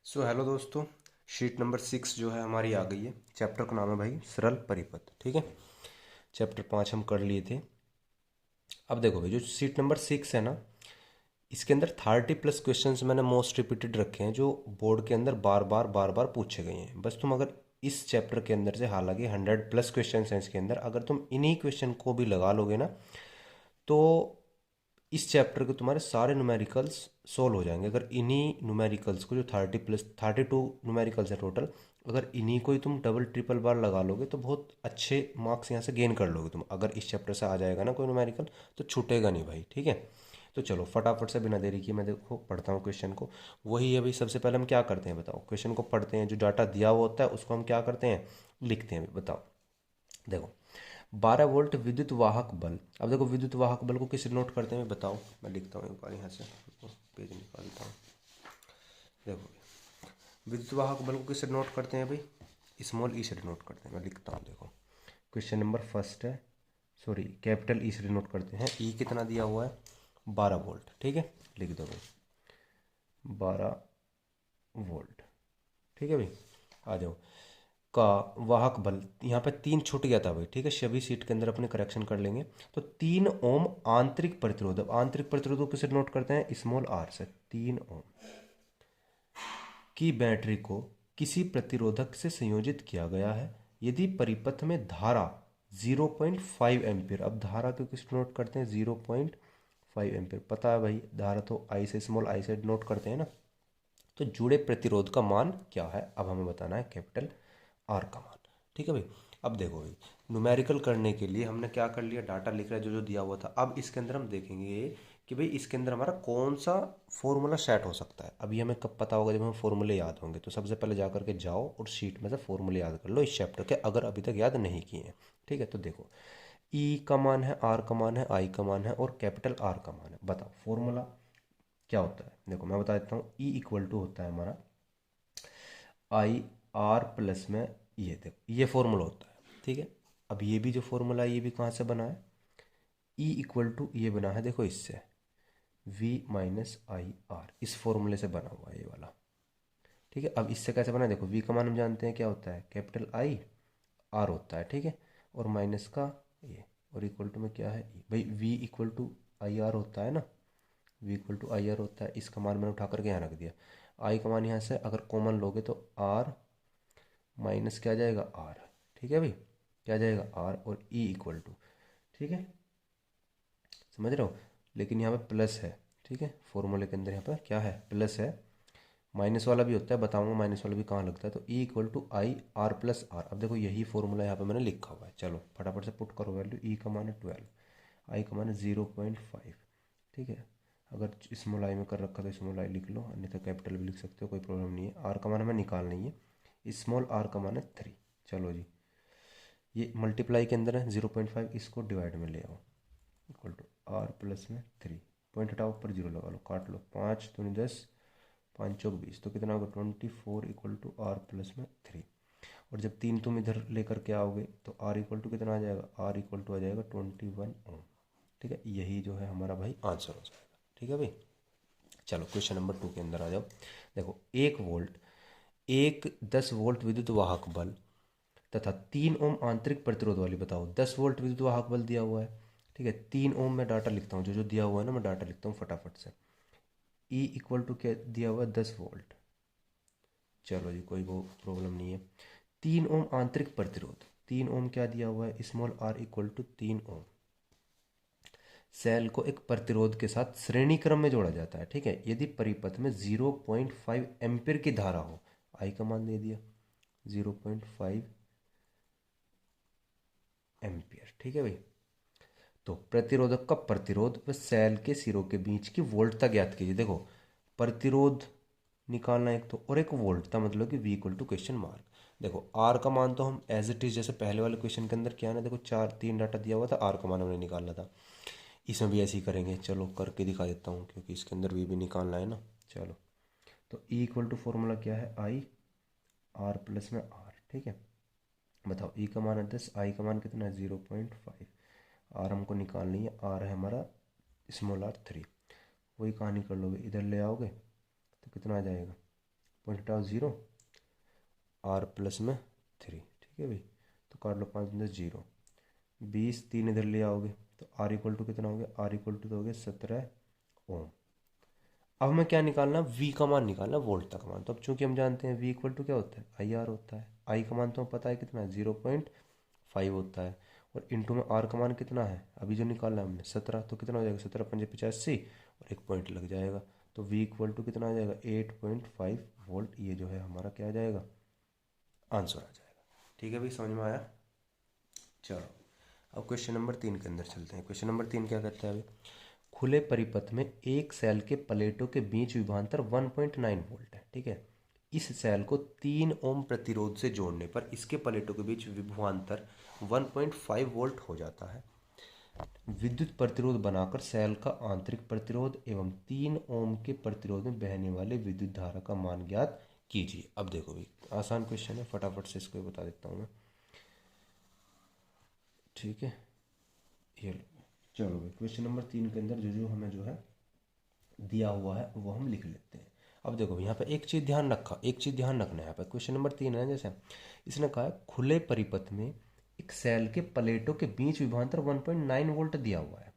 Hello दोस्तों। Sheet number 6 जो है हमारी आ गई है। चैप्टर का नाम है भाई सरल परिपथ। ठीक है, चैप्टर 5 हम कर लिए थे। अब देखो भाई, जो शीट नंबर 6 है ना, इसके अंदर 30+ क्वेश्चंस मैंने मोस्ट रिपीटेड रखे हैं, जो बोर्ड के अंदर बार बार पूछे गए हैं। बस तुम अगर इस चैप्टर के अंदर से, हालांकि 100+ क्वेश्चन हैं इसके अंदर, अगर तुम इन्हीं क्वेश्चन को भी लगा लोगे ना, तो इस चैप्टर के तुम्हारे सारे न्यूमेरिकल्स सोल्व हो जाएंगे। अगर इन्हीं न्यूमेरिकल्स को, जो 30+32 न्यूमेरिकल्स है टोटल, अगर इन्हीं को ही तुम डबल ट्रिपल बार लगा लोगे तो बहुत अच्छे मार्क्स यहाँ से गेन कर लोगे तुम। अगर इस चैप्टर से आ जाएगा ना कोई न्यूमेरिकल, तो छूटेगा नहीं भाई। ठीक है, तो चलो फटाफट से बिना देरी किए मैं देखो पढ़ता हूँ क्वेश्चन को। वही है भाई, सबसे पहले हम क्या करते हैं बताओ, क्वेश्चन को पढ़ते हैं, जो डाटा दिया हुआ होता है उसको हम क्या करते हैं, लिखते हैं। बताओ, देखो 12 वोल्ट विद्युत वाहक बल। अब देखो विद्युत वाहक बल को किससे नोट करते हैं बताओ, मैं लिखता हूँ एक बार यहाँ से, पेज निकालता हूँ। देखो विद्युत वाहक बल को किससे नोट करते हैं भाई, स्मॉल ई से नोट करते हैं। मैं लिखता हूँ, देखो क्वेश्चन नंबर फर्स्ट है, सॉरी कैपिटल ई से नोट करते हैं। ई कितना दिया हुआ है, 12 वोल्ट। ठीक है, लिख दो भाई 12 वोल्ट। ठीक है भाई, आ जाओ। का वाहक बल यहाँ पे 3 छूट गया था भाई। ठीक है, सभी सीट के अंदर अपने करेक्शन कर लेंगे। तो 3 ओम आंतरिक प्रतिरोध, आंतरिक प्रतिरोध को किसे नोट करते हैं, स्मॉल आर से। 3 ओम की बैटरी को किसी प्रतिरोधक से संयोजित किया गया है यदि परिपथ में धारा 0.5 एम्पियर। अब धारा को किस नोट करते हैं, 0.5 एम्पियर। पता है भाई, धारा तो आई से, स्मॉल आई से नोट करते हैं ना। तो जुड़े प्रतिरोध का मान क्या है, अब हमें बताना है कैपिटल आर का मान। ठीक है भाई, अब देखो भाई, न्यूमेरिकल करने के लिए हमने क्या कर लिया, डाटा लिख रहा है जो जो दिया हुआ था। अब इसके अंदर हम देखेंगे कि भाई इसके अंदर हमारा कौन सा फॉर्मूला सेट हो सकता है। अभी हमें कब पता होगा, जब हमें फॉर्मूले याद होंगे। तो सबसे पहले जा करके जाओ और शीट में से फॉर्मूले याद कर लो इस चैप्टर के, अगर अभी तक याद नहीं किए हैं। ठीक है, तो देखो ई का मान है, आर का मान है, आई का मान है और कैपिटल आर का मान है। बताओ फॉर्मूला क्या होता है। देखो मैं बता देता हूँ, ई इक्वल टू होता है हमारा आई आर प्लस में, ये देखो ये फॉर्मूला होता है। ठीक है, अब ये भी जो फॉर्मूला है ये भी कहाँ से बना है, ई इक्वल टू ये बना है देखो इससे, वी माइनस आई आर, इस फॉर्मूले से बना हुआ है ये वाला। ठीक है, अब इससे कैसे बना है, देखो वी का मान हम जानते हैं क्या होता है, कैपिटल आई आर होता है। ठीक है, और माइनस का ये, और इक्वल टू में क्या है ई। भाई V equal to I R होता है ना, V equal to I R होता है। इसका मान मैंने उठा करके यहाँ रख दिया। आई का मान यहाँ से अगर कॉमन लोगे तो आर माइनस क्या जाएगा आर। ठीक है भाई, क्या जाएगा आर, और ई इक्वल टू, ठीक है समझ रहे हो, लेकिन यहाँ पे प्लस है। ठीक है, फॉर्मूले के अंदर यहाँ पर क्या है, प्लस है। माइनस वाला भी होता है, बताऊंगा माइनस वाला भी कहाँ लगता है। तो E equal to I R plus R. अब देखो यही फॉर्मूला यहाँ पे मैंने लिखा हुआ है। चलो फटाफट से पुट करो वैल्यू। ई का मान है 12, आई का मान है 0.5। ठीक है, अगर स्मॉल आई में कर रखा तो स्मॉल आई लिख लो, अन्यथा कैपिटल भी लिख सकते हो, कोई प्रॉब्लम नहीं है। आर का मान हमें निकालना ही है, स्मॉल आर का मान है 3। चलो जी, ये मल्टीप्लाई के अंदर है 0.5, इसको डिवाइड में ले आओ, इक्वल टू आर प्लस में 3। पॉइंट हटाओ, ऊपर जीरो लगा लो, काट लो, 5 दूनी 10, 5 चौक 20, तो कितना होगा 24 इक्वल टू आर प्लस में 3। और जब 3 तुम इधर लेकर के आओगे तो आर इक्वल टू कितना आ जाएगा, आर इक्वल टू आ जाएगा 21 ओम। ठीक है, यही जो है हमारा भाई आंसर हो जाएगा। ठीक है भाई, चलो क्वेश्चन नंबर 2 के अंदर आ जाओ। देखो 1 वोल्ट, एक 10 वोल्ट विद्युत वाहक बल तथा 3 ओम आंतरिक प्रतिरोध वाली, बताओ 10 वोल्ट विद्युत वाहक बल दिया हुआ है। ठीक है, 3 ओम में डाटा लिखता हूँ, जो जो दिया हुआ है ना मैं डाटा लिखता हूँ फटाफट से। ई इक्वल टू क्या दिया हुआ है, 10 वोल्ट। चलो जी, कोई वो प्रॉब्लम नहीं है। 3 ओम आंतरिक प्रतिरोध, 3 ओम क्या दिया हुआ है, small R equal to 3 ohm. Cell को एक प्रतिरोध के साथ श्रेणी क्रम में जोड़ा जाता है। ठीक है, यदि परिपथ में 0.5 एम्पीयर की धारा हो, आई का मान दे दिया 0.5 एम्पियर। ठीक है भाई, तो प्रतिरोधक का प्रतिरोध व सेल के सिरों के बीच की वोल्टता ज्ञात कीजिए। देखो प्रतिरोध निकालना एक तो, और एक वोल्टता, मतलब कि V equal to question mark. देखो आर का मान तो हम एज इट इज जैसे पहले वाले क्वेश्चन के अंदर क्या है ना, देखो 3 डाटा दिया हुआ था, आर का मान हमने निकालना था। इसमें भी ऐसे ही करेंगे, चलो करके दिखा देता हूँ क्योंकि इसके अंदर वी भी निकालना है ना। चलो, तो ई इक्वल टू फॉर्मूला क्या है, आई आर प्लस में आर। ठीक है, बताओ ई का मान है 10, आई का मान कितना है 0.5, आर हमको निकालनी है, आर है हमारा स्मॉल आर 3। वही कहानी कर लोगे, इधर ले आओगे तो कितना आ जाएगा पॉइंट हटाओ 0, आर प्लस में 3, ठीक है भाई। तो काट लो 5 10 0, 20, 3 इधर ले आओगे तो आर इक्वल टू कितना हो गया, आर इक्वल टू तो हो गया 17 ओम। अब हमें क्या निकालना, वी का मान निकालना, वोल्ट तक मान। तो अब चूंकि हम जानते हैं वी इक्वल टू क्या होता है, आई आर होता है। आई का मान तो हमें पता है कितना है, 0.5 होता है। और इंटू में आर का मान कितना है, अभी जो निकालना है हमने 17, तो कितना हो जाएगा 17 पंजे 85 और एक पॉइंट लग जाएगा। तो वी इक्वल टू कितना आ जाएगा, 8.5 वोल्ट। ये जो है हमारा क्या आ जाएगा, आंसर आ जाएगा। ठीक है भाई, समझ में आया। चलो अब क्वेश्चन नंबर 3 के अंदर चलते हैं। क्वेश्चन नंबर 3 क्या कहता है अभी, खुले परिपथ में एक सेल के प्लेटों के बीच विभवांतर 1.9 वोल्ट है, ठीक है। इस सेल को 3 ओम प्रतिरोध से जोड़ने पर इसके प्लेटों के बीच विभवांतर 1.5 वोल्ट हो जाता है। विद्युत प्रतिरोध बनाकर सेल का आंतरिक प्रतिरोध एवं 3 ओम के प्रतिरोध में बहने वाले विद्युत धारा का मान ज्ञात कीजिए। अब देखो भाई, आसान क्वेश्चन है, फटाफट से इसको बता देता हूँ मैं, ठीक है। ये लो। चलो भाई, क्वेश्चन नंबर 3 के अंदर जो जो हमें जो है दिया हुआ है वो हम लिख लेते हैं। अब देखो यहाँ पे एक चीज़ ध्यान रखना है। यहाँ पे क्वेश्चन नंबर 3 है, जैसे इसने कहा है खुले परिपथ में एक सेल के प्लेटों के बीच विभवांतर 1.9 वोल्ट दिया हुआ है।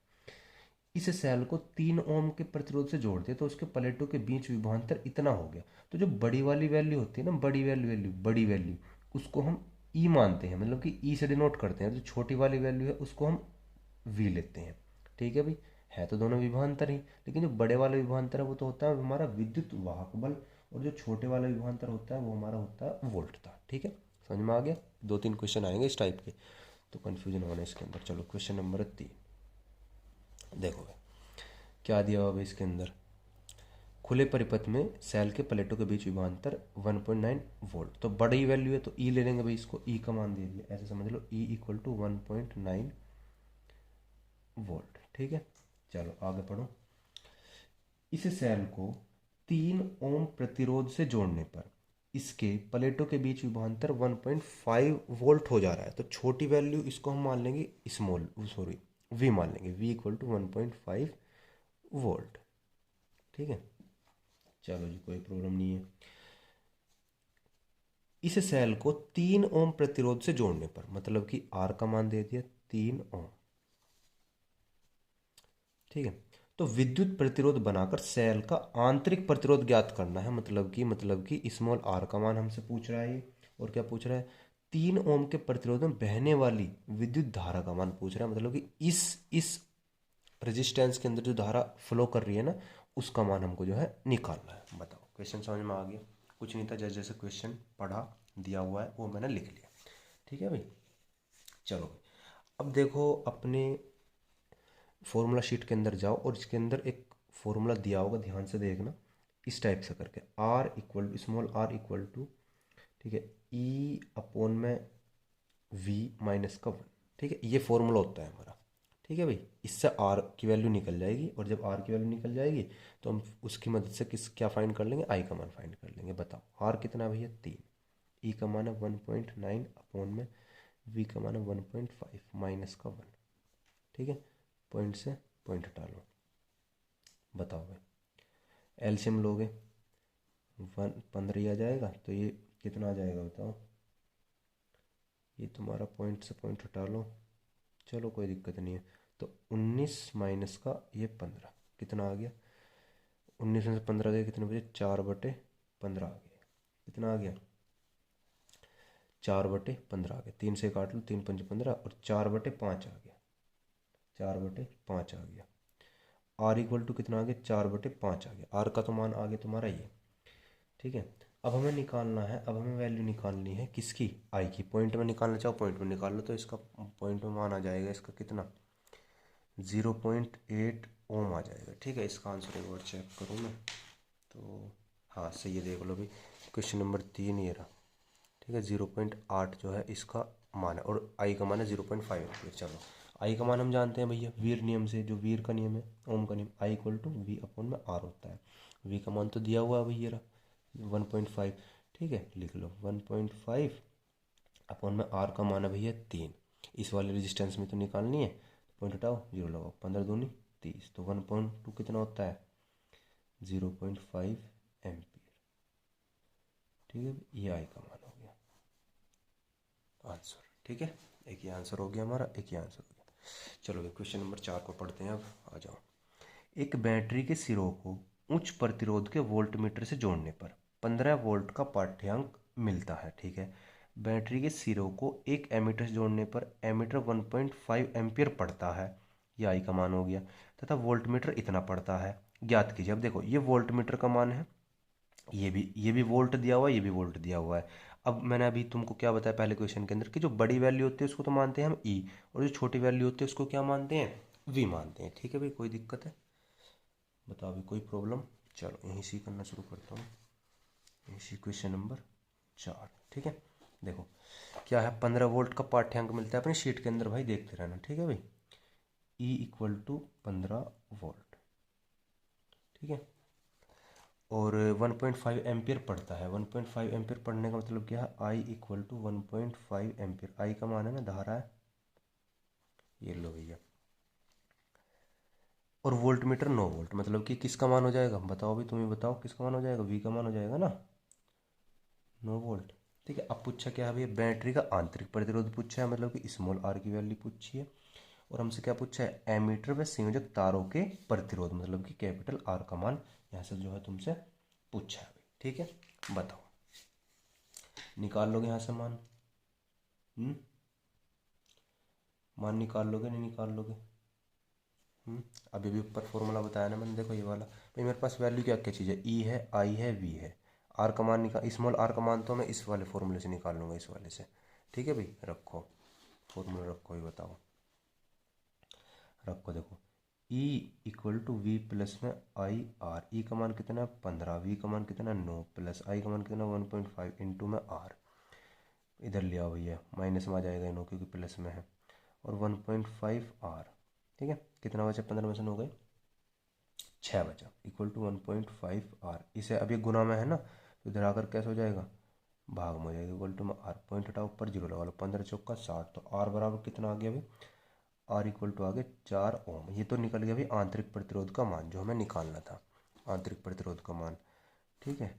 इस सेल को 3 ओम के प्रतिरोध से जोड़ दे तो उसके प्लेटों के बीच विभवांतर इतना हो गया। तो जो बड़ी वाली वैल्यू होती है ना, बड़ी वैल्यू उसको हम ई मानते हैं, मतलब कि ई से डिनोट करते हैं। जो छोटी वाली वैल्यू है उसको हम वी लेते हैं, ठीक है भाई। है तो दोनों विभवांतर ही, लेकिन जो बड़े वाला विभवांतर है वो तो होता है हमारा विद्युत वाहक बल, और जो छोटे वाला विभवांतर होता है वो हमारा होता है वोल्ट का। ठीक है, समझ में आ गया। 2-3 क्वेश्चन आएंगे इस टाइप के, तो कन्फ्यूजन होना इसके अंदर। चलो क्वेश्चन नंबर 3 देखो भाई, क्या दिया हुआ भाई इसके अंदर, खुले परिपथ में सेल के प्लेटों के बीच विभवांतर 1.9 वोल्ट। तो बड़ी वैल्यू है तो ई ले लेंगे भाई, इसको ई का मान दे दिया, ऐसे समझ लो ई इक्वल टू 1.9 वोल्ट, ठीक है। चलो आगे पढ़ो। इस सेल को 3 ओम प्रतिरोध से जोड़ने पर इसके प्लेटों के बीच विभवांतर 1.5 वोल्ट हो जा रहा है। तो छोटी वैल्यू इसको हम मान लेंगे स्मॉल, सॉरी वी मान लेंगे, वी इक्वल टू 1.5 वोल्ट, ठीक है। चलो जी, कोई प्रॉब्लम नहीं है। इस सेल को 3 ओम प्रतिरोध से जोड़ने पर, मतलब कि आर का मान दे दिया 3 ओम, ठीक है। तो विद्युत प्रतिरोध बनाकर सेल का आंतरिक प्रतिरोध ज्ञात करना है, मतलब कि स्मॉल आर का मान हमसे पूछ रहा है ये। और क्या पूछ रहा है, 3 ओम के प्रतिरोध में बहने वाली विद्युत धारा का मान पूछ रहा है, मतलब कि इस रेजिस्टेंस के अंदर जो धारा फ्लो कर रही है ना, उसका मान हमको जो है निकालना है। बताओ, क्वेश्चन समझ में आ गया। कुछ नहीं था, जैसे जैसे क्वेश्चन पढ़ा दिया हुआ है वो मैंने लिख लिया, ठीक है भाई। चलो अब देखो, अपने फॉर्मूला शीट के अंदर जाओ और इसके अंदर एक फॉर्मूला दिया होगा, ध्यान से देखना, इस टाइप से करके R equal to small R equal to, ठीक है, ई अपॉन में वी माइनस का 1, ठीक है। ये फॉर्मूला होता है हमारा, ठीक है भाई। इससे आर की वैल्यू निकल जाएगी, और जब आर की वैल्यू निकल जाएगी तो हम उसकी मदद से क्या फाइंड कर लेंगे, आई का मान फाइंड कर लेंगे। बताओ आर कितना भैया 3, ई का मान है 1.9 अपॉन में वी का मान है 1.5 माइनस का 1, ठीक है। पॉइंट से पॉइंट हटा लो। बताओ भाई, एलसीएम लोगे 15 आ जाएगा, तो ये कितना आ जाएगा बताओ। ये तुम्हारा पॉइंट से पॉइंट हटा लो, चलो कोई दिक्कत नहीं है। तो 19 माइनस का ये 15 कितना आ गया, 19 में से 15 गया कितने बजे, 4/15 आ गया। कितना आ गया, 4/15 आ गया। 3 से काट लो, 3×5 = 15 और 4/5 आ गया, 4/5 आ गया। आर इक्वल टू कितना आ गया, 4/5 आ गया। आर का तो मान आ गया तुम्हारा ये, ठीक है। अब हमें निकालना है, अब हमें वैल्यू निकालनी है किसकी, आई की। पॉइंट में निकालना चाहो पॉइंट में निकाल लो, तो इसका पॉइंट में मान आ जाएगा इसका कितना, 0.8 ओम आ जाएगा, ठीक है। इसका आंसर एक बार चेक करूँ मैं, तो हाँ सही है, देख लो भाई। क्वेश्चन नंबर 3 ये रहा, ठीक है। 0.8 जो है इसका मान है, और आई का मान है 0.5 एम्पियर। चलो आई का मान हम जानते हैं भैया वीर नियम से, जो वीर का नियम है, ओम का नियम, I equal to V upon में आर होता है। वी का मान तो दिया हुआ है भैया 1.5, ठीक है, लिख लो 1.5 अपॉन में आर का मान है भैया 3। इस वाले रेजिस्टेंस में तो निकालनी है, पॉइंट हटाओ, 0 लगाओ, 15 दूनी 30, तो 1.2 कितना होता है, 0.5 एम्पियर, ठीक है, ये आई का मान हो गया आंसर। ठीक है, एक ये आंसर हो गया हमारा, एक ये आंसर हो गया। चलो क्वेश्चन नंबर 4 को पढ़ते हैं अब, आ जाओ। एक बैटरी के सिरों को उच्च प्रतिरोध के वोल्टमीटर से जोड़ने पर 15 वोल्ट का पाठ्यांक मिलता है। ठीक है, बैटरी के सिरों को एक एमीटर से जोड़ने पर एमीटर 1.5 एम्पियर पड़ता है, ये आई का मान हो गया, तथा वोल्टमीटर इतना पड़ता है, ज्ञात कीजिए। अब देखो ये वोल्टमीटर का मान है, ये भी वोल्ट दिया हुआ है, ये भी वोल्ट दिया हुआ है। अब मैंने अभी तुमको क्या बताया पहले क्वेश्चन के अंदर कि जो बड़ी वैल्यू होती है उसको तो मानते हैं हम ई, और जो छोटी वैल्यू होती है उसको क्या मानते हैं, वी मानते हैं। ठीक है भाई, कोई दिक्कत है बताओ अभी, कोई प्रॉब्लम? चलो यहीं से करना शुरू करता हूँ, यहीं से क्वेश्चन नंबर 4। ठीक है, देखो क्या है, 15 वोल्ट का पाठ्यांक मिलता है अपनी शीट के अंदर भाई, देखते रहना। ठीक है भाई, ई इक्वल टू 15 वोल्ट। ठीक है, और 1.5 एम्पियर पड़ता है। 1.5 एम्पियर पढ़ने का मतलब क्या है, आई इक्वल टू 1.5 एम्पियर। आई का मान है ना, धारा है, ये लो भैया। और वोल्ट मीटर 9 वोल्ट, मतलब कि किसका मान हो जाएगा, बताओ भाई, तुम ही बताओ किसका मान हो जाएगा, वी का मान हो जाएगा ना, 9 वोल्ट। ठीक है, अब पूछा क्या है भैया, बैटरी का आंतरिक प्रतिरोध पूछा है, मतलब कि स्मॉल आर की वैल्यू पूछी है। और हमसे क्या पूछा है, एमीटर व संयोजक तारों के प्रतिरोध, मतलब कि कैपिटल आर का मान यहाँ से जो है तुमसे पूछा है भाई। ठीक है, बताओ निकाल लोगे यहाँ से मान? मान निकाल लोगे नहीं निकाल लोगे? अभी भी ऊपर फॉर्मूला बताया ना मैंने, देखो ये वाला भाई, मेरे पास वैल्यू क्या क्या चीज़ है, ई है, आई है, वी है। आर का मान निकाल, स्मॉल आर का मान तो मैं इस वाले फॉर्मूले से निकाल लूँगा, इस वाले से। ठीक है भाई, रखो फॉर्मूला, रखो, ये बताओ, रखो। देखो E equal to V plus में आई आर। ई का मान कितना है 15, वी का मान कितना है 9, प्लस आई का मान कितना 1.5 इंटू में आर। इधर ले आओ भैया, माइनस में आ जाएगा नो, क्योंकि प्लस में है, और 1.5 आर। ठीक है, कितना बचा, 15 में से 9 गए 6 बचा, इक्वल टू 1.5 आर। इसे अब ये गुना में है ना, तो इधर आकर कैसे हो जाएगा, भाग में हो जाएगा, इक्वल टू में आर। पॉइंट हटाओ, ऊपर जीरो लगा लो, 15 चौका 60, तो आर बराबर कितना आ गया भाई, आर इक्वल टू आ गया 4 ओम। ये तो निकल गया भाई आंतरिक प्रतिरोध का मान, जो हमें निकालना था, आंतरिक प्रतिरोध का मान। ठीक है,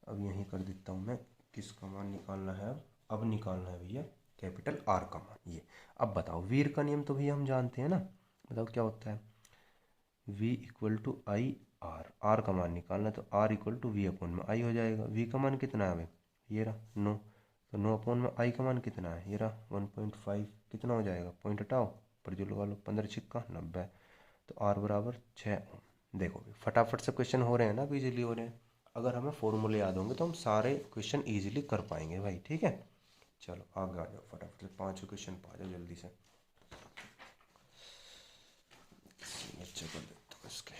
अब यहीं कर देता हूँ मैं, किसका मान निकालना है अब निकालना है भैया कैपिटल आर का मान। ये अब बताओ, वीर का नियम तो भैया हम जानते हैं ना, बताओ क्या होता है, v equal to I R. R का मान निकालना है तो R equal to V upon में आई हो जाएगा। v का मान कितना है भाई, ये रहा 9, तो 9 अपॉन में आई का मान कितना है, ये रहा 1.5। कितना हो जाएगा, पॉइंट हटाओ, पर जो लगा लो, 15 छिक्का 90, तो आर बराबर 6 ओम। देखो भाई फटाफट से क्वेश्चन हो रहे हैं ना, इजीली हो रहे हैं। अगर हमें फॉर्मूले याद होंगे तो हम सारे क्वेश्चन ईजिली कर पाएंगे भाई। ठीक है, चलो आगे आ जाओ, फटाफट से 5 क्वेश्चन पा जाओ जल्दी से, अच्छा कर देता हूँ इसके।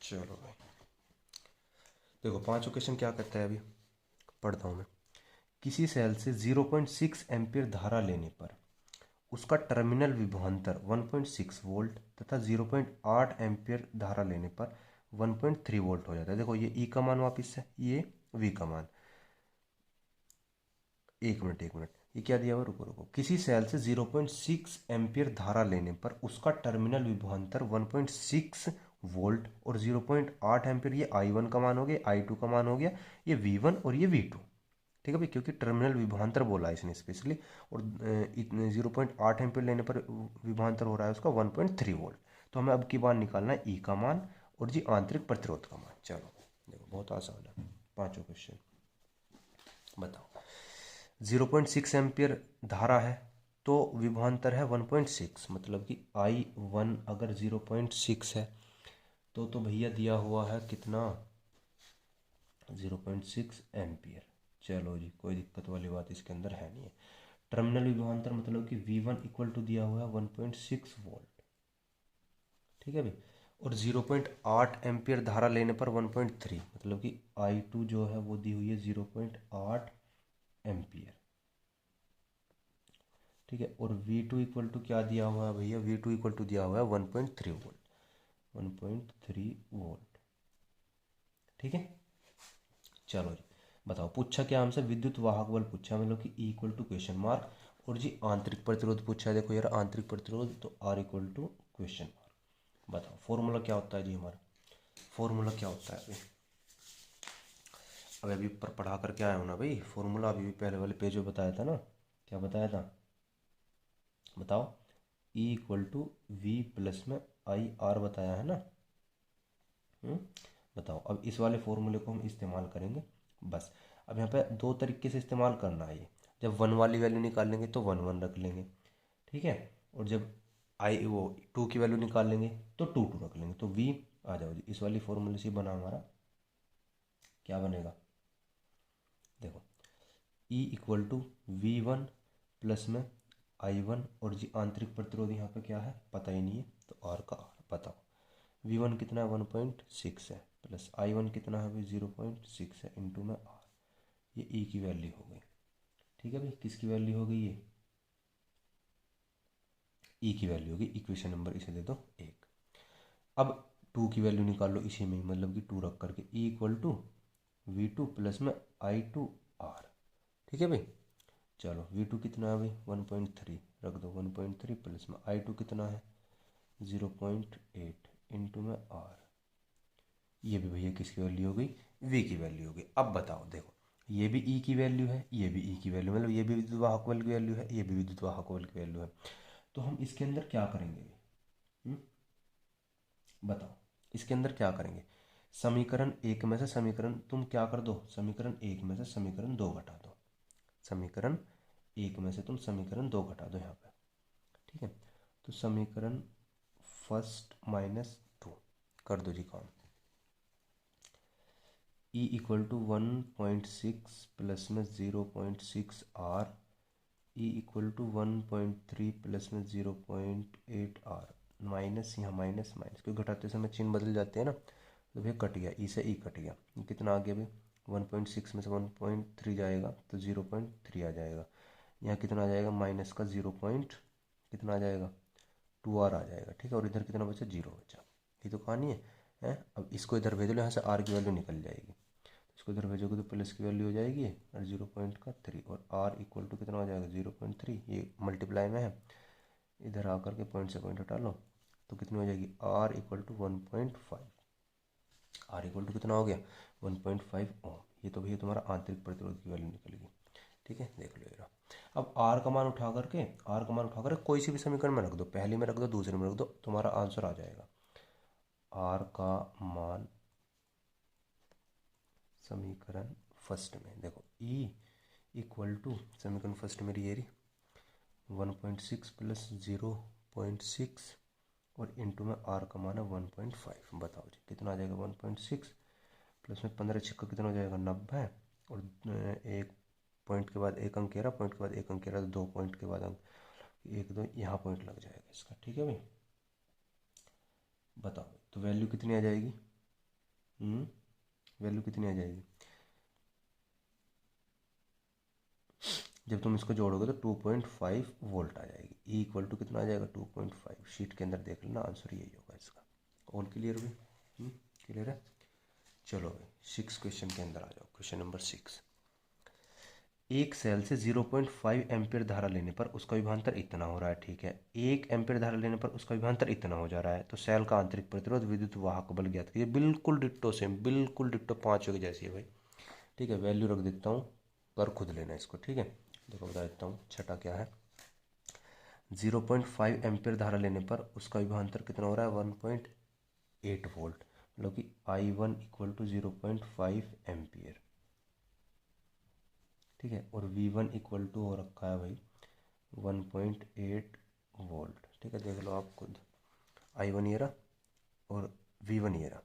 चलो भाई देखो 5 क्वेश्चन क्या करता है, अभी पढ़ता हूँ मैं। किसी सेल से 0.6 एम्पीयर धारा लेने पर उसका टर्मिनल विभवांतर 1.6 वोल्ट तथा 0.8 एम्पीयर धारा लेने पर 1.3 वोल्ट हो जाता है। देखो ये ई का मान वापिस है, ये वी का मान। एक मिनट, ये क्या दिया हुआ, रुको रुको। किसी सेल से 0.6 एम्पीयर धारा लेने पर उसका टर्मिनल विभवांतर 1.6 वोल्ट और 0.8 एम्पीयर, ये I1 का मान हो गया, I2 का मान हो गया, ये V1 और ये V2। ठीक है भाई, क्योंकि टर्मिनल विभवांतर बोला है इसने स्पेशली, और इतने 0.8 एम्पीयर लेने पर विभवांतर हो रहा है उसका 1.3 वोल्ट। तो हमें अब की बार निकालना है ई का मान और जी आंतरिक प्रतिरोध का मान। चलो देखो बहुत आसान है, 5 क्वेश्चन बताओ। 0.6 एम्पियर धारा है तो विभवांतर है 1.6, मतलब कि I1 अगर 0.6 है तो भैया दिया हुआ है कितना, 0.6 एम्पियर। चलो जी, कोई दिक्कत वाली बात इसके अंदर है नहीं है। टर्मिनल विभवांतर मतलब कि V1 इक्वल टू दिया हुआ है 1.6 वोल्ट। ठीक है भाई, और 0.8 एम्पियर धारा लेने पर 1.3, मतलब कि I2 जो है वो दी हुई है 0.8 एम्पियर। ठीक है, और V2 इक्वल टू क्या दिया हुआ है भैया, V2 इक्वल टू दिया हुआ है 1.3 वोल्ट, 1.3 वोल्ट। ठीक है, चलो जी बताओ, पूछा क्या हमसे, विद्युत वाहक बल पूछा, मतलब कि E equal to question mark, और जी आंतरिक प्रतिरोध पूछा है। देखो यार आंतरिक प्रतिरोध, तो R equal to question mark. बताओ फॉर्मूला क्या होता है जी हमारा, फॉर्मूला क्या होता है अभी, अब अभी पर पढ़ा कर क्या आया हूँ ना भाई, फॉर्मूला अभी भी पहले वाले पेज में बताया था ना। क्या बताया था बताओ? E equal to V plus में आई आर बताया है ना। हम्म, बताओ अब इस वाले फॉर्मूले को हम इस्तेमाल करेंगे बस। अब यहाँ पे दो तरीके से इस्तेमाल करना है ये। जब वन वाली वैल्यू निकालेंगे तो वन वन रख लेंगे, ठीक है। और जब आई वो टू की वैल्यू निकाल लेंगे तो टू टू रख लेंगे। तो वी आ जाओ जी, इस वाली फॉर्मूले से बना हमारा क्या बनेगा देखो, E equal to V one plus में आई वन, और जी आंतरिक प्रतिरोध यहाँ पे क्या है पता ही नहीं है, तो आर का आर बताओ। वी वन कितना है 1.6 है, प्लस आई वन कितना है भाई 0.6 है, इंटू में आर। ये ई की वैल्यू हो गई, ठीक है भाई। किसकी वैल्यू हो गई ये? ई की वैल्यू होगी। इक्वेशन नंबर इसे दे दो एक। अब टू की वैल्यू निकाल लो इसी में ही, मतलब कि टू रख करके E equal to V two plus में आई टू आर, ठीक है भाई। चलो वी टू कितना है भाई 1.3 रख दो, 1.3 प्लस में आई टू कितना है 0.8 इंटू में आर। ये भी भैया किसकी वैल्यू हो गई? वी की वैल्यू हो गई। अब बताओ देखो, ये भी ई की वैल्यू है, ये भी ई की वैल्यू, मतलब ये भी विद्युत वाहक बल की वैल्यू है, ये भी विद्युत वाहक बल की वैल्यू है। तो हम इसके अंदर क्या करेंगे? हम्म, बताओ इसके अंदर क्या करेंगे? समीकरण एक में से समीकरण तुम क्या कर दो, समीकरण एक में से समीकरण दो घटा दो। समीकरण एक में से तुम समीकरण दो घटा दो यहाँ पे, ठीक है। तो समीकरण फर्स्ट माइनस टू कर दो जी काम। ई इक्वल टू 1.6 प्लस में 0.6 R, E equal to 1.3 plus में 0.8 आर, माइनस यहाँ माइनस माइनस क्योंकि घटाते समय चिन्ह बदल जाते हैं ना, तो भैया कट गया, ई से ई कट गया। कितना आ गया भाई 1.6 में से 1.3 जाएगा तो 0.3 आ जाएगा। यहाँ कितना आ जाएगा माइनस का 0 पॉइंट कितना आ जाएगा 2 आर आ जाएगा, ठीक है। और इधर कितना बचा 0 बचा। ये तो कहानी है। अब इसको इधर भेज लो, यहाँ से आर की वैल्यू निकल जाएगी। इसको इधर भेजोगे तो प्लस की वैल्यू हो जाएगी और 0.3, और आर इक्वल टू कितना हो जाएगा 0.3, ये मल्टीप्लाई में है। इधर आकर के पॉइंट से पॉइंट हटा लो तो कितनी हो जाएगी R equal to 1.5। R equal to कितना हो गया 1.5 ओम। ये तो भैया तुम्हारा आंतरिक प्रतिरोध की वैल्यू निकल गई, ठीक है। देख लो ये। अब आर का मान उठा करके कोई सी भी समीकरण में रख दो, पहली में रख दो दूसरे में रख दो, तुम्हारा आंसर आ जाएगा। आर का मान समीकरण फर्स्ट में देखो ई इक्वल टू समीकरण फर्स्ट में ये 1.6 प्लस 0.6 और इंटू में आर का मान है 1.5। बताओ जी कितना आ जाएगा 1.6 प्लस में 15 छिक्का कितना हो जाएगा 90, और एक पॉइंट के बाद एक अंक कह रहा, पॉइंट के बाद एक अंक कह रहा, तो दो पॉइंट के बाद अंक एक दो यहाँ पॉइंट लग जाएगा इसका, ठीक है भाई। बताओ तो वैल्यू कितनी आ जाएगी? वैल्यू कितनी आ जाएगी जब तुम इसको जोड़ोगे तो 2.5 वोल्ट आ जाएगी। ई इक्वल टू कितना आ जाएगा 2.5। शीट के अंदर देख लेना आंसर यही होगा इसका। ऑल क्लियर भाई? क्लियर है। चलो भाई 6 क्वेश्चन के अंदर आ जाओ। क्वेश्चन नंबर 6, एक सेल से 0.5 एम्पीयर धारा लेने पर उसका विभवांतर इतना हो रहा है, ठीक है। 1 एम्पीयर धारा लेने पर उसका विभवांतर इतना हो जा रहा है, तो सेल का आंतरिक प्रतिरोध विद्युत वाहक बल ज्ञात कीजिए। बिल्कुल डिट्टो सेम, बिल्कुल डिट्टो पाँचों की जैसी है भाई, ठीक है। वैल्यू रख देता हूँ पर खुद लेना इसको, ठीक है। देखो बता देता हूँ छठा क्या है। 0.5 एम्पीयर धारा लेने पर उसका विभवांतर कितना हो रहा है 1.8 वोल्ट, मतलब कि I one equal to 0.5 ampere, ठीक है। और वी वन इक्वल टू हो रखा है भाई 1.8 वोल्ट, ठीक है। देख लो आप खुद, आई वन ये रहा और वी वन ये रहा।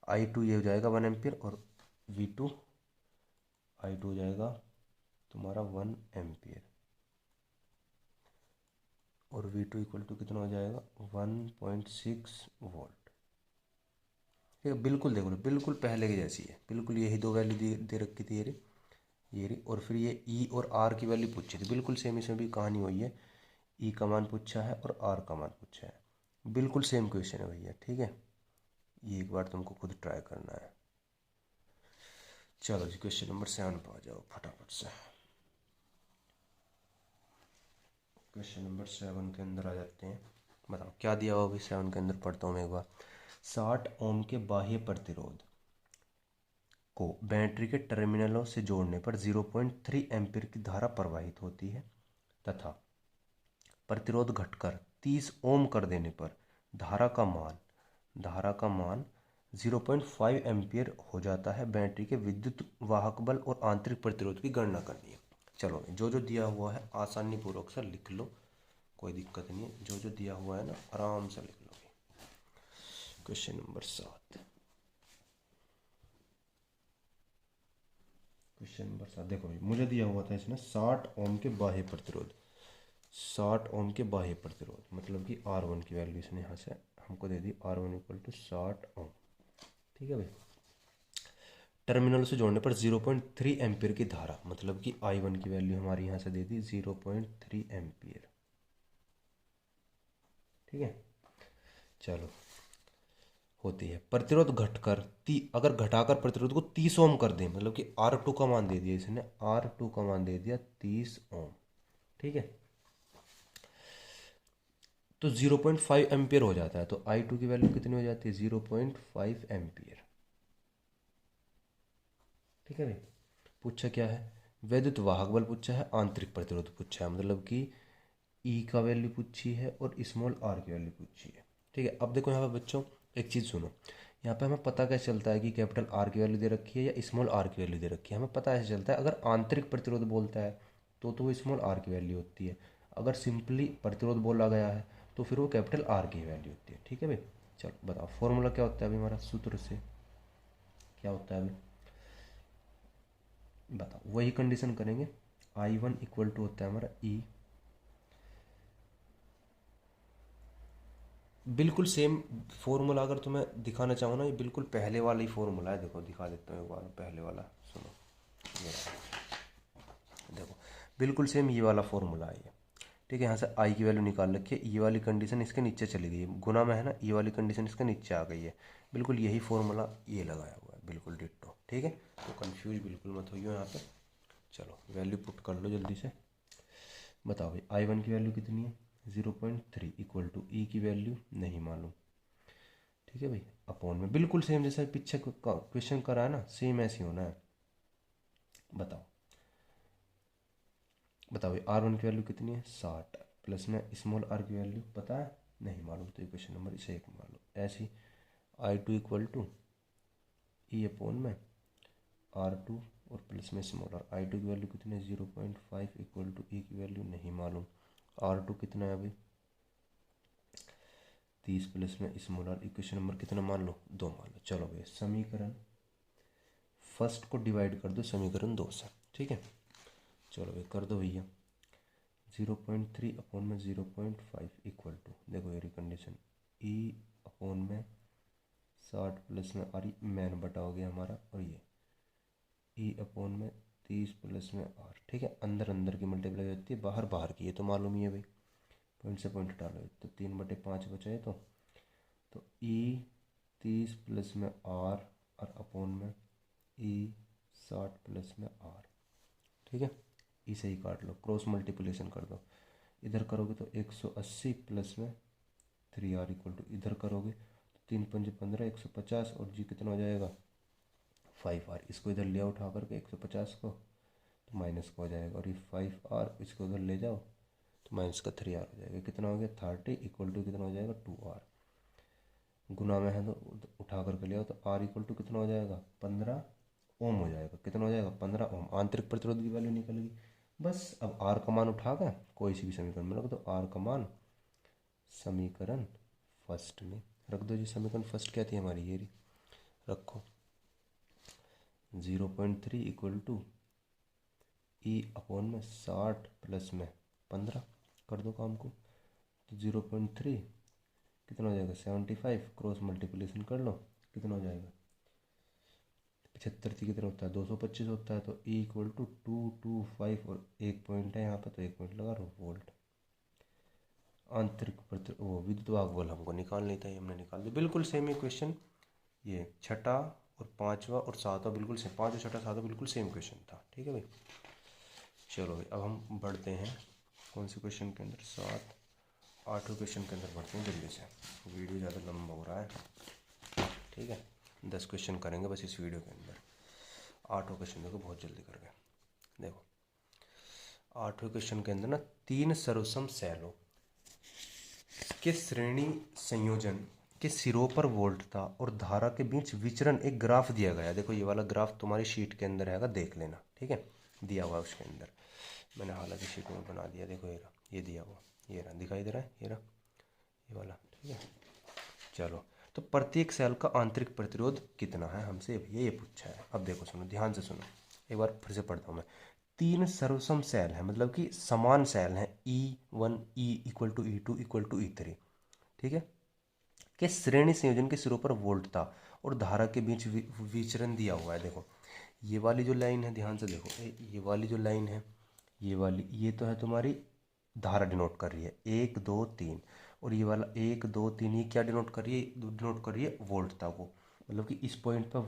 आई टू ये हो जाएगा 1 एम्पीयर, और वी टू आई टू हो जाएगा तुम्हारा 1 एम्पीयर, और वी टू इक्वल टू कितना हो जाएगा 1.6 वोल्ट, ठीक है। बिल्कुल देख लो बिल्कुल पहले की जैसी है, बिल्कुल यही दो वैल्यू दे रखी थी ये रही। और फिर ये ई और आर की वैल्यू पूछी थी, बिल्कुल सेम इसमें भी कहानी हुई है। ई का मान पूछा है और आर का मान पूछा है, बिल्कुल सेम क्वेश्चन है भैया, ठीक है। ये एक बार तुमको खुद ट्राई करना है। चलो जी क्वेश्चन नंबर 7 पर आ जाओ फटाफट से। क्वेश्चन नंबर 7 के अंदर आ जाते हैं। बताओ क्या दिया हुआ अभी 7 के अंदर, पढ़ता हूँ मैं एक बार। 60 ओम के बाह्य प्रतिरोध को बैटरी के टर्मिनलों से जोड़ने पर 0.3 एम्पीयर की धारा प्रवाहित होती है तथा प्रतिरोध घटकर 30 ओम कर देने पर धारा का मान 0.5 एम्पीयर हो जाता है। बैटरी के विद्युत वाहक बल और आंतरिक प्रतिरोध की गणना करनी है। चलो जो जो दिया हुआ है आसानी पूर्वक से लिख लो, कोई दिक्कत नहीं है। जो जो दिया हुआ है ना आराम से लिख लोगे। क्वेश्चन नंबर 7 देखो भाई, मुझे दिया हुआ था इसमें 60 ओम के बाह्य प्रतिरोध, 60 ओम के बाह्य प्रतिरोध मतलब कि R1 की वैल्यू इसने यहाँ से हमको दे दी, R1 इक्वल टू 60 ओम। ठीक है भाई, टर्मिनल से जोड़ने पर 0.3 एम्पीयर की धारा मतलब कि I1 की वैल्यू हमारी यहाँ से दे दी 0.3 एम्पीयर। ठीक है, चलो होती है प्रतिरोध घटकर अगर घटाकर प्रतिरोध को 30 ओम कर दें मतलब कि R2 का मान दे दिया इसने, R2 का मान दे दिया 30 ओम। ठीक है, तो 0.5 एम्पीयर हो जाता है, तो I2 की वैल्यू कितनी हो जाती है 0.5 एम्पीयर। ठीक है भाई, पूछा क्या है, वैद्युत वाहक बल पूछा है, आंतरिक प्रतिरोध पूछा है, मतलब कि ई का वैल्यू पूछी है और स्मॉल आर की वैल्यू पूछी है। ठीक है, अब देखो यहाँ पे बच्चों एक चीज़ सुनो, यहाँ पे हमें पता कैसे चलता है कि कैपिटल आर की वैल्यू दे रखी है या स्मॉल आर की वैल्यू दे रखी है। हमें पता ऐसे चलता है अगर आंतरिक प्रतिरोध बोलता है तो वो स्मॉल आर की वैल्यू होती है, अगर सिंपली प्रतिरोध बोला गया है तो फिर वो कैपिटल आर की वैल्यू होती है। ठीक है भाई, चलो बताओ फॉर्मूला क्या होता है अभी हमारा, सूत्र से क्या होता है अभी बताओ, वही कंडीशन करेंगे। I1 इक्वल टू होता है हमारा ई, बिल्कुल सेम फॉर्मूला अगर तुम्हें दिखाना चाहो ना, ये बिल्कुल पहले वाला ही फॉर्मूला है। देखो दिखा देता हूँ एक बार, पहले वाला सुनो, ये देखो बिल्कुल सेम ये वाला फॉर्मूला है ये। ठीक है, यहाँ से आई की वैल्यू निकाल रखी है, ये वाली कंडीशन इसके नीचे चली गई है, गुना में है ना, ये वाली कंडीशन इसके नीचे आ गई है, बिल्कुल यही फॉर्मूला ये लगाया हुआ है, बिल्कुल डिट्टो। ठीक है, तो कंफ्यूज बिल्कुल मत होइए यहाँ पे। चलो वैल्यू पुट कर लो जल्दी से, बताओ भाई I1 की वैल्यू कितनी है 0.3 इक्वल टू ई की वैल्यू नहीं मालूम। ठीक है भाई, अपॉन में बिल्कुल सेम जैसा पीछे क्वेश्चन करा है ना, सेम ऐसे होना है। बताओ बताओ भाई R1 की वैल्यू कितनी है 60, प्लस में स्मॉल आर की वैल्यू पता है नहीं मालूम, तो क्वेश्चन नंबर इसे एक मालूम। ऐसे ही I2 equal to E upon में R2 और प्लस में स्मॉल आर, I2 की वैल्यू कितनी है 0.5 इक्वल टू ई की वैल्यू नहीं मालूम, R2 कितना है अभी 30 प्लस में स्मॉल आर, इक्वेशन नंबर कितना मान लो 2 मान लो। चलो भैया समीकरण फर्स्ट को डिवाइड कर दो समीकरण 2 से। ठीक है, चलो भाई कर दो भैया, 0.3 अपॉन में 0.5 इक्वल टू, देखो ये कंडीशन ई अपॉन में 60 प्लस में आर, मैन बटा हो गया हमारा, और ये ई अपॉन में 30 प्लस में आर। ठीक है, अंदर अंदर की मल्टीप्लाई होती है, बाहर बाहर की, ये तो मालूम ही है भाई, पॉइंट से पॉइंट डालो तो 3/5 बचा है, तो ई 30 प्लस में आर और अपॉन में ई 60 प्लस में आर। ठीक है, इसे ही काट लो, क्रॉस मल्टीप्लिकेशन कर दो, इधर करोगे तो 180 प्लस में 3r इक्वल टू, इधर करोगे तो 3×5 = 150 और जी कितना हो जाएगा 5r, इसको इधर ले आओ उठा करके 150 को, तो माइनस का हो जाएगा, और ये 5r इसको उधर ले जाओ तो माइनस का 3r हो जाएगा, कितना हो गया 30 इक्वल टू कितना हो जाएगा 2r, गुना में है तो उठा करके ले आओ तो r इक्वल टू कितना हो जाएगा 15 ओम हो जाएगा, कितना हो जाएगा 15 ओम, आंतरिक प्रतिरोध की वैल्यू निकल गई। बस अब आर का मान उठा कर कोई सी भी समीकरण में रख दो, आर का मान समीकरण फर्स्ट में रख दो जी, समीकरण फर्स्ट क्या थी हमारी, ये रखो 0.3 इक्वल टू ई अपॉन में 60 प्लस में 15, कर दो काम को, तो 0.3 कितना हो जाएगा 75, क्रॉस मल्टीप्लिकेशन कर लो कितना हो जाएगा 75 थी कितना होता है 225 होता है, तो ई इक्वल टू 225, और एक पॉइंट है यहाँ पे तो एक पॉइंट लगा लो वोल्ट। आंतरिक वो विद्युत वाहक बल हमको निकालनी था, ये हमने निकाल दिया, बिल्कुल सेम ही क्वेश्चन, ये छठा और पांचवा और सातवां बिल्कुल सेम, पांचवा छठा सातवां बिल्कुल सेम क्वेश्चन था। ठीक है भाई, चलो भाई अब हम बढ़ते हैं कौन से क्वेश्चन के अंदर, 7 8वें क्वेश्चन के अंदर बढ़ते हैं जल्दी से, वीडियो ज़्यादा लंबा हो रहा है। ठीक है, 10 क्वेश्चन करेंगे बस इस वीडियो के अंदर। 8वां क्वेश्चन देखो, बहुत जल्दी कर गए। देखो 8वें क्वेश्चन के अंदर ना 3 सर्वसम सेलों के श्रेणी संयोजन के सिरों पर वोल्टता और धारा के बीच विचरण एक ग्राफ दिया गया है। देखो ये वाला ग्राफ तुम्हारी शीट के अंदर है, देख लेना, ठीक है, दिया हुआ है उसके अंदर। मैंने हालांकि शीट में बना दिया, देखो ये रहा, ये दिया हुआ, ये रहा, दिखाई दे रहा है, ये रहा, ये वाला, ठीक है। चलो, तो प्रत्येक सेल का आंतरिक प्रतिरोध कितना है, हमसे भैया ये पूछा है। अब देखो सुनो, ध्यान से सुनो, एक बार फिर से पढ़ता हूँ मैं। 3 सर्वसम सेल हैं, मतलब कि समान सेल हैं, E1 E equal to E2 equal to E3, ठीक है, के श्रेणी संयोजन के सिरों पर वोल्टता और धारा के बीच विचरण दिया हुआ है। देखो ये वाली जो लाइन है, ध्यान से देखो, ये वाली जो लाइन है, ये वाली, ये तो है तुम्हारी धारा डिनोट कर रही है 1 2 3, और ये वाला 1 2 3 ये क्या डिनोट कर रही है, डिनोट कर रही है वोल्टता को, मतलब कि इस पॉइंट पर